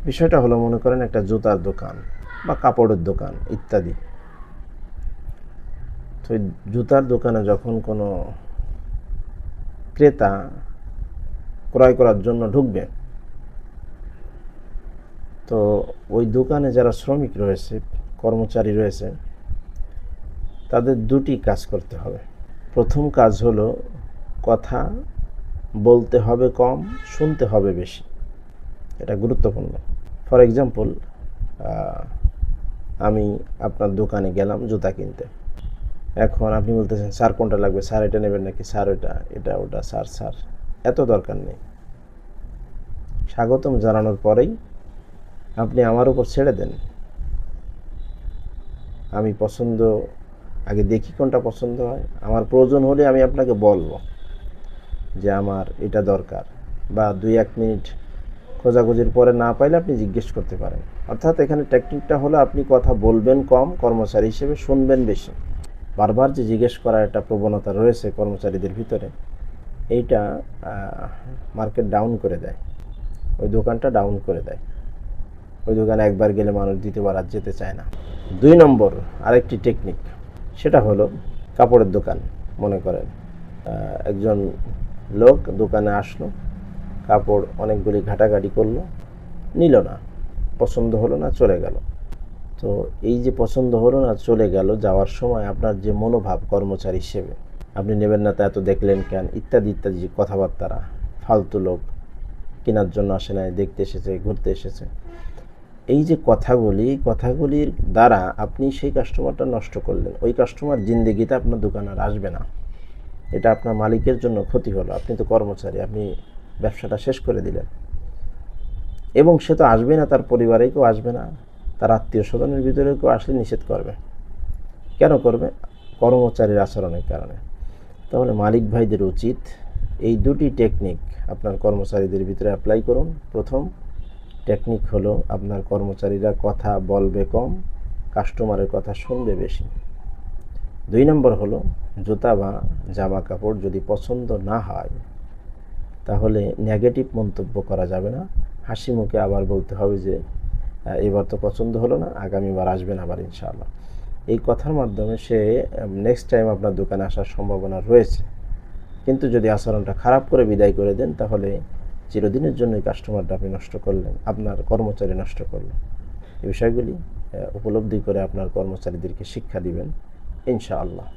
বিষয়টা হলো, মনে করেন একটা জুতার দোকান বা কাপড়ের দোকান ইত্যাদি। তো জুতার দোকানে যখন কোনো ক্রেতা ক্রয় করার জন্য ঢুকবে, তো ওই দোকানে যারা শ্রমিক রয়েছে, কর্মচারী রয়েছে, তাদের দুটি কাজ করতে হবে। প্রথম কাজ হলো কথা বলতে হবে কম, শুনতে হবে বেশি। এটা গুরুত্বপূর্ণ। ফর এক্সাম্পল, আমি আপনার দোকানে গেলাম জুতা কিনতে। এখন আপনি বলতেছেন, স্যার কোনটা লাগবে, স্যার এটা নেবেন নাকি, স্যার এটা ওটা, স্যার স্যার এত দরকার নেই। স্বাগতম জানানোর পরেই আপনি আমার উপর ছেড়ে দেন। আমি আগে দেখি কোনটা পছন্দ হয়, আমার প্রয়োজন হলে আমি আপনাকে বলবো যে আমার এটা দরকার, বা 2-1 মিনিট খোঁজাখুঁজির পরে না পাইলে আপনি জিজ্ঞেস করতে পারেন। অর্থাৎ এখানে টেকনিকটা হলো, আপনি কথা বলবেন কম, কর্মচারী হিসেবে শুনবেন বেশি। বারবার যে জিজ্ঞেস করার একটা প্রবণতা রয়েছে কর্মচারীদের ভিতরে, এইটা মার্কেট ডাউন করে দেয়, ওই দোকানটা ডাউন করে দেয়। ওই দোকানে একবার গেলে মানুষ দ্বিতীয়বার আর যেতে চায় না। 2 নম্বর আরেকটি টেকনিক, সেটা হলো কাপড়ের দোকান। মনে করেন একজন লোক দোকানে আসলো, কাপড় অনেকগুলি ঘাটাঘাটি করলো, নিল না, পছন্দ হলো না, চলে গেল। তো এই যে পছন্দ হলো না, চলে গেল, যাওয়ার সময় আপনার যে মনোভাব কর্মচারী হিসেবে, আপনি নেবেন না তা এত দেখলেন কেন, ইত্যাদি ইত্যাদি যে কথাবার্তারা, ফালতু লোক, কেনার জন্য আসে না, দেখতে এসেছে, ঘুরতে এসেছে, এই যে কথাগুলির দ্বারা আপনি সেই কাস্টমারটা নষ্ট করলেন। ওই কাস্টমার জিন্দেগিতে আপনার দোকানে আর আসবে না। এটা আপনার মালিকের জন্য ক্ষতি হলো। আপনি তো কর্মচারী, আপনি ব্যবসাটা শেষ করে দিলেন। এবং সে তো আসবে না, তার পরিবারে কেউ আসবে না, তার আত্মীয় স্বজনের ভিতরে কেউ আসলে নিষেধ করবে। কেন করবে? কর্মচারীর আচরণের কারণে। তাহলে মালিক ভাইদের উচিত এই দুটি টেকনিক আপনার কর্মচারীদের ভিতরে অ্যাপ্লাই করুন। প্রথম টেকনিক হলো, আপনার কর্মচারীরা কথা বলবে কম, কাস্টমারের কথা শুনবে বেশি। 2 নম্বর হলো, জুতা বা জামা কাপড় যদি পছন্দ না হয়, তাহলে নেগেটিভ মন্তব্য করা যাবে না। হাসি মুখে আবার বলতে হবে যে এবার তো পছন্দ হলো না, আগামীবার আসবেন আবার ইনশাআল্লাহ। এই কথার মাধ্যমে সে নেক্সট টাইম আপনার দোকানে আসার সম্ভাবনা রয়েছে। কিন্তু যদি আচরণটা খারাপ করে বিদায় করে দেন, তাহলে চিরদিনের জন্য এই কাস্টমারটা আপনি নষ্ট করলেন, আপনার কর্মচারী নষ্ট করলেন। এই বিষয়গুলি উপলব্ধি করে আপনার কর্মচারীদেরকে শিক্ষা দিবেন ইনশাআল্লাহ।